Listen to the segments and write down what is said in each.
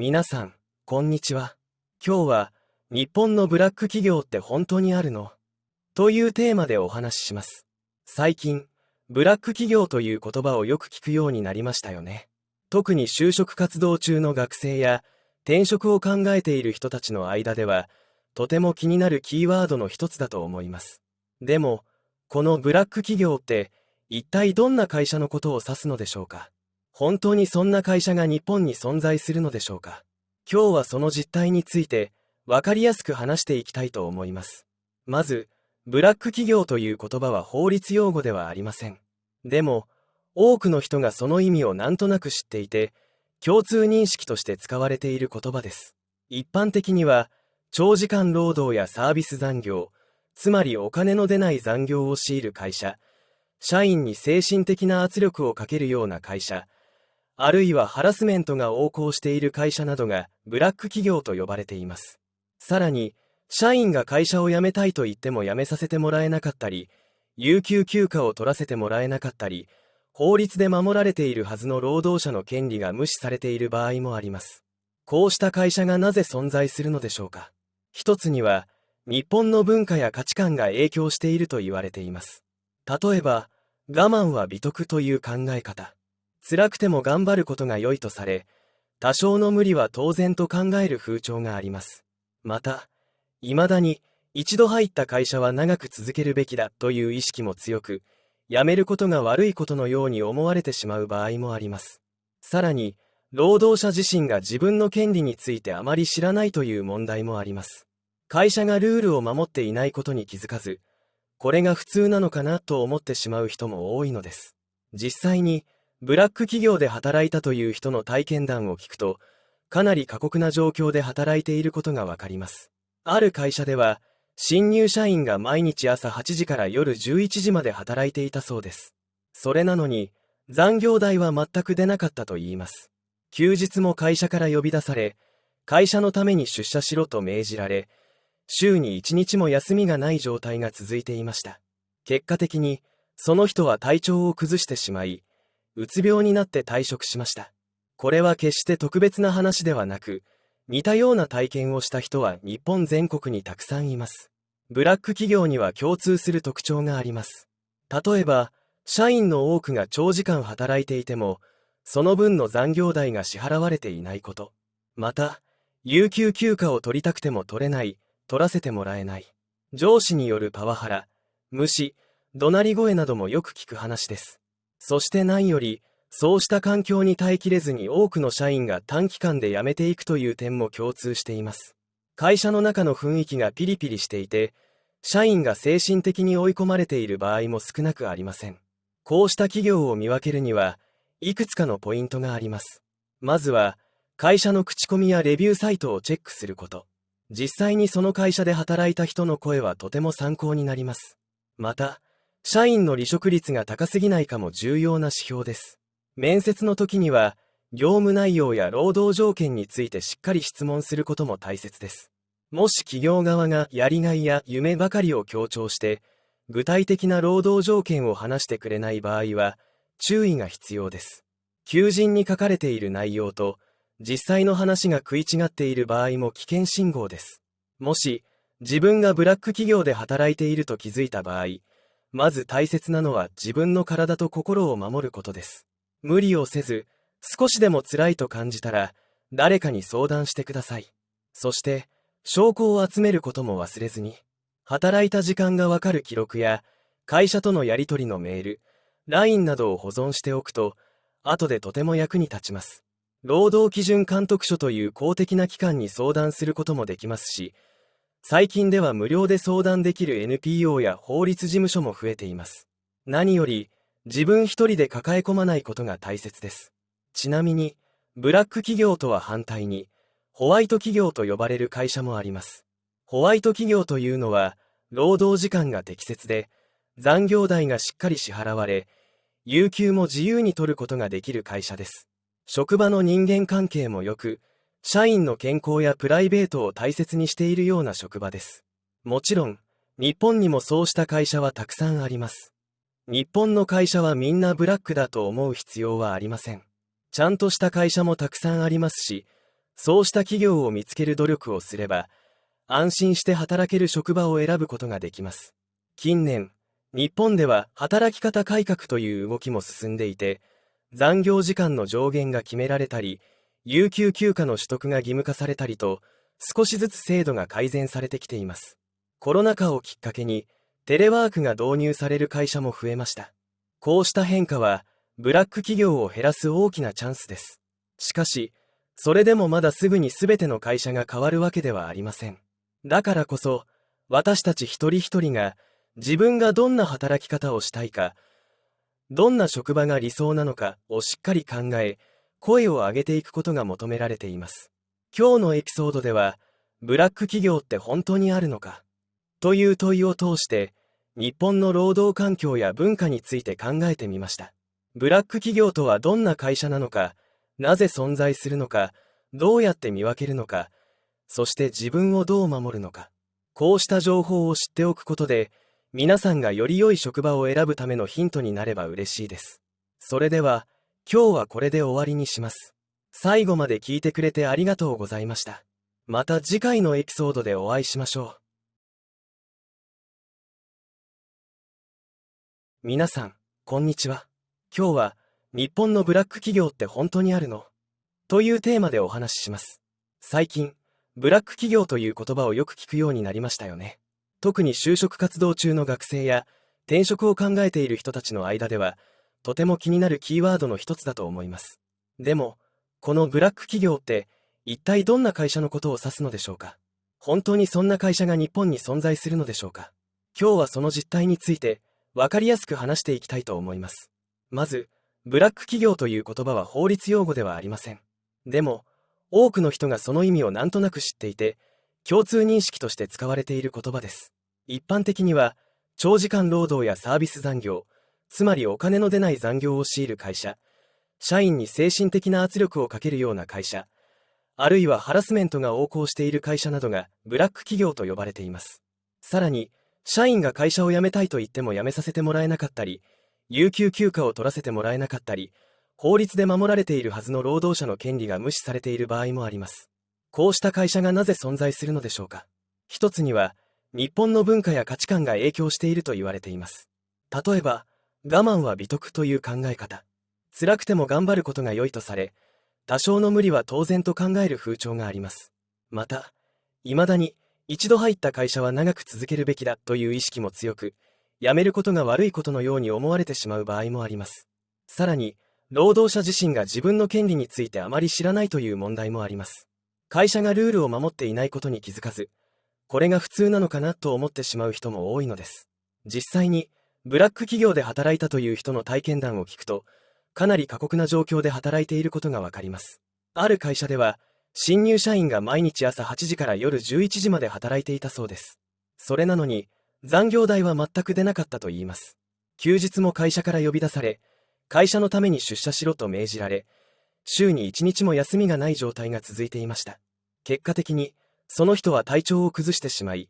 皆さん、こんにちは。今日は、日本のブラック企業って本当にあるの？というテーマでお話しします。最近、ブラック企業という言葉をよく聞くようになりましたよね。特に就職活動中の学生や、転職を考えている人たちの間では、とても気になるキーワードの一つだと思います。でも、このブラック企業って、一体どんな会社のことを指すのでしょうか？本当にそんな会社が日本に存在するのでしょうか？今日はその実態について分かりやすく話していきたいと思います。まず、ブラック企業という言葉は法律用語ではありません。でも、多くの人がその意味をなんとなく知っていて、共通認識として使われている言葉です。一般的には、長時間労働やサービス残業、つまりお金の出ない残業を強いる会社、社員に精神的な圧力をかけるような会社、あるいはハラスメントが横行している会社などがブラック企業と呼ばれています。さらに、社員が会社を辞めたいと言っても辞めさせてもらえなかったり、有給休暇を取らせてもらえなかったり、法律で守られているはずの労働者の権利が無視されている場合もあります。こうした会社がなぜ存在するのでしょうか。一つには、日本の文化や価値観が影響していると言われています。例えば、我慢は美徳という考え方。辛くても頑張ることが良いとされ、多少の無理は当然と考える風潮があります。また、未だに一度入った会社は長く続けるべきだという意識も強く、辞めることが悪いことのように思われてしまう場合もあります。さらに、労働者自身が自分の権利についてあまり知らないという問題もあります。会社がルールを守っていないことに気づかず、これが普通なのかなと思ってしまう人も多いのです。実際に、ブラック企業で働いたという人の体験談を聞くと、かなり過酷な状況で働いていることがわかります。ある会社では、新入社員が毎日朝8時から夜11時まで働いていたそうです。それなのに、残業代は全く出なかったといいます。休日も会社から呼び出され、会社のために出社しろと命じられ、週に1日も休みがない状態が続いていました。結果的に、その人は体調を崩してしまい、うつ病になって退職しました。これは決して特別な話ではなく、似たような体験をした人は日本全国にたくさんいます。ブラック企業には共通する特徴があります。例えば、社員の多くが長時間働いていても、その分の残業代が支払われていないこと。また、有給休暇を取りたくても取れない、取らせてもらえない。上司によるパワハラ、無視、怒鳴り声などもよく聞く話です。そして何より、そうした環境に耐えきれずに多くの社員が短期間で辞めていくという点も共通しています。会社の中の雰囲気がピリピリしていて、社員が精神的に追い込まれている場合も少なくありません。こうした企業を見分けるには、いくつかのポイントがあります。まずは、会社の口コミやレビューサイトをチェックすること。実際にその会社で働いた人の声はとても参考になります。また、社員の離職率が高すぎないかも重要な指標です。面接の時には、業務内容や労働条件についてしっかり質問することも大切です。もし企業側がやりがいや夢ばかりを強調して、具体的な労働条件を話してくれない場合は、注意が必要です。求人に書かれている内容と、実際の話が食い違っている場合も危険信号です。もし、自分がブラック企業で働いていると気づいた場合、まず大切なのは自分の体と心を守ることです。無理をせず、少しでも辛いと感じたら、誰かに相談してください。そして、証拠を集めることも忘れずに、働いた時間がわかる記録や、会社とのやり取りのメール、LINE などを保存しておくと、後でとても役に立ちます。労働基準監督署という公的な機関に相談することもできますし、最近では無料で相談できる NPO や法律事務所も増えています。何より、自分一人で抱え込まないことが大切です。ちなみに、ブラック企業とは反対に、ホワイト企業と呼ばれる会社もあります。ホワイト企業というのは、労働時間が適切で、残業代がしっかり支払われ、有給も自由に取ることができる会社です。職場の人間関係も良く、社員の健康やプライベートを大切にしているような職場です。もちろん、日本にもそうした会社はたくさんあります。日本の会社はみんなブラックだと思う必要はありません。ちゃんとした会社もたくさんありますし、そうした企業を見つける努力をすれば、安心して働ける職場を選ぶことができます。近年、日本では働き方改革という動きも進んでいて、残業時間の上限が決められたり、有給休暇の取得が義務化されたりと、少しずつ制度が改善されてきています。コロナ禍をきっかけに、テレワークが導入される会社も増えました。こうした変化は、ブラック企業を減らす大きなチャンスです。しかし、それでもまだすぐに全ての会社が変わるわけではありません。だからこそ、私たち一人一人が、自分がどんな働き方をしたいか、どんな職場が理想なのかをしっかり考え、声を上げていくことが求められています。今日のエピソードでは、ブラック企業って本当にあるのかという問いを通して、日本の労働環境や文化について考えてみました。ブラック企業とはどんな会社なのか、なぜ存在するのか、どうやって見分けるのか、そして自分をどう守るのか。こうした情報を知っておくことで、皆さんがより良い職場を選ぶためのヒントになれば嬉しいです。それでは、今日はこれで終わりにします。最後まで聞いてくれてありがとうございました。また次回のエピソードでお会いしましょう。皆さん、こんにちは。今日は、日本のブラック企業って本当にあるの？というテーマでお話しします。最近、ブラック企業という言葉をよく聞くようになりましたよね。特に就職活動中の学生や転職を考えている人たちの間では、とても気になるキーワードの一つだと思います。でも、このブラック企業って一体どんな会社のことを指すのでしょうか？本当にそんな会社が日本に存在するのでしょうか？今日はその実態について分かりやすく話していきたいと思います。まず、ブラック企業という言葉は法律用語ではありません。でも、多くの人がその意味をなんとなく知っていて、共通認識として使われている言葉です。一般的には、長時間労働やサービス残業、つまりお金の出ない残業を強いる会社、社員に精神的な圧力をかけるような会社、あるいはハラスメントが横行している会社などがブラック企業と呼ばれています。さらに、社員が会社を辞めたいと言っても辞めさせてもらえなかったり、有給休暇を取らせてもらえなかったり、法律で守られているはずの労働者の権利が無視されている場合もあります。こうした会社がなぜ存在するのでしょうか。一つには、日本の文化や価値観が影響していると言われています。例えば、我慢は美徳という考え方。辛くても頑張ることが良いとされ、多少の無理は当然と考える風潮があります。また、未だに、一度入った会社は長く続けるべきだという意識も強く、辞めることが悪いことのように思われてしまう場合もあります。さらに、労働者自身が自分の権利についてあまり知らないという問題もあります。会社がルールを守っていないことに気づかず、これが普通なのかなと思ってしまう人も多いのです。実際に、ブラック企業で働いたという人の体験談を聞くと、かなり過酷な状況で働いていることがわかります。ある会社では、新入社員が毎日朝8時から夜11時まで働いていたそうです。それなのに、残業代は全く出なかったといいます。休日も会社から呼び出され、会社のために出社しろと命じられ、週に1日も休みがない状態が続いていました。結果的に、その人は体調を崩してしまい、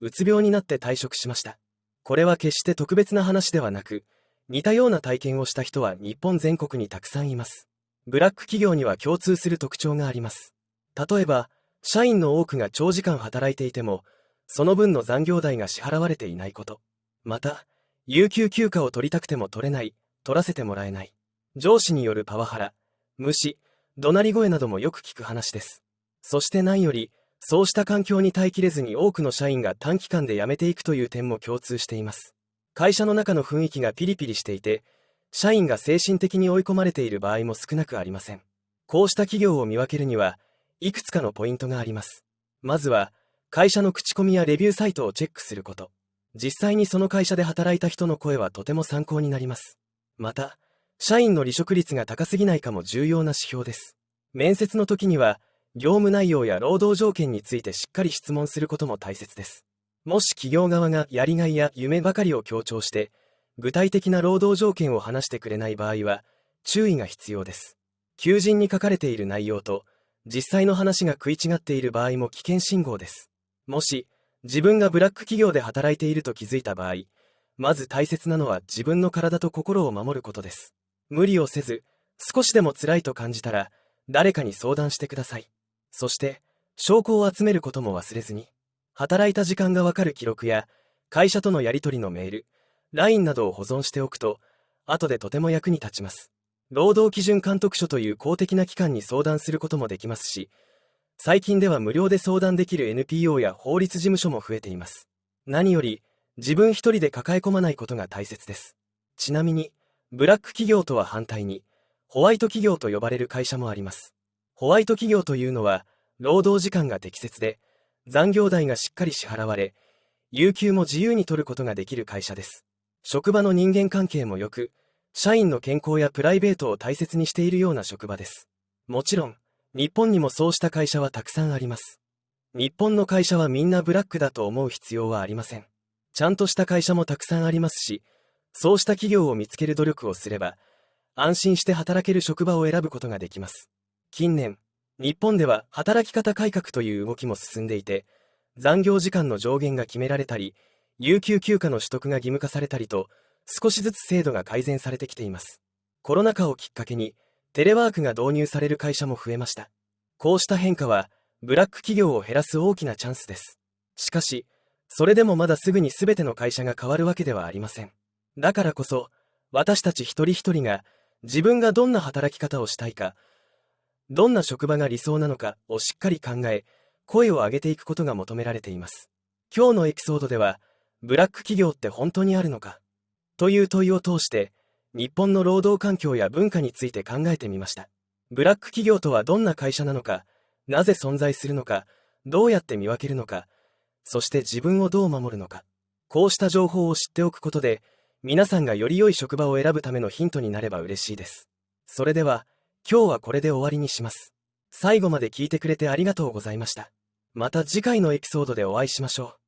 うつ病になって退職しました。これは決して特別な話ではなく、似たような体験をした人は日本全国にたくさんいます。ブラック企業には共通する特徴があります。例えば、社員の多くが長時間働いていても、その分の残業代が支払われていないこと。また、有給休暇を取りたくても取れない、取らせてもらえない。上司によるパワハラ、無視、怒鳴り声などもよく聞く話です。そして何より、そうした環境に耐えきれずに多くの社員が短期間で辞めていくという点も共通しています。会社の中の雰囲気がピリピリしていて、社員が精神的に追い込まれている場合も少なくありません。こうした企業を見分けるには、いくつかのポイントがあります。まずは、会社の口コミやレビューサイトをチェックすること。実際にその会社で働いた人の声はとても参考になります。また、社員の離職率が高すぎないかも重要な指標です。面接の時には、業務内容や労働条件についてしっかり質問することも大切です。もし企業側がやりがいや夢ばかりを強調して、具体的な労働条件を話してくれない場合は、注意が必要です。求人に書かれている内容と、実際の話が食い違っている場合も危険信号です。もし、自分がブラック企業で働いていると気づいた場合、まず大切なのは自分の体と心を守ることです。無理をせず、少しでも辛いと感じたら、誰かに相談してください。そして、証拠を集めることも忘れずに、働いた時間がわかる記録や、会社とのやり取りのメール、LINE などを保存しておくと、後でとても役に立ちます。労働基準監督署という公的な機関に相談することもできますし、最近では無料で相談できる NPO や法律事務所も増えています。何より、自分一人で抱え込まないことが大切です。ちなみに、ブラック企業とは反対に、ホワイト企業と呼ばれる会社もあります。ホワイト企業というのは、労働時間が適切で、残業代がしっかり支払われ、有給も自由に取ることができる会社です。職場の人間関係も良く、社員の健康やプライベートを大切にしているような職場です。もちろん、日本にもそうした会社はたくさんあります。日本の会社はみんなブラックだと思う必要はありません。ちゃんとした会社もたくさんありますし、そうした企業を見つける努力をすれば、安心して働ける職場を選ぶことができます。近年、日本では働き方改革という動きも進んでいて、残業時間の上限が決められたり、有給休暇の取得が義務化されたりと、少しずつ制度が改善されてきています。コロナ禍をきっかけに、テレワークが導入される会社も増えました。こうした変化は、ブラック企業を減らす大きなチャンスです。しかし、それでもまだすぐに全ての会社が変わるわけではありません。だからこそ、私たち一人一人が、自分がどんな働き方をしたいか、どんな職場が理想なのかをしっかり考え、声を上げていくことが求められています。今日のエピソードでは、ブラック企業って本当にあるのかという問いを通して、日本の労働環境や文化について考えてみました。ブラック企業とはどんな会社なのか、なぜ存在するのか、どうやって見分けるのか、そして自分をどう守るのか。こうした情報を知っておくことで、皆さんがより良い職場を選ぶためのヒントになれば嬉しいです。それでは、今日はこれで終わりにします。最後まで聞いてくれてありがとうございました。また次回のエピソードでお会いしましょう。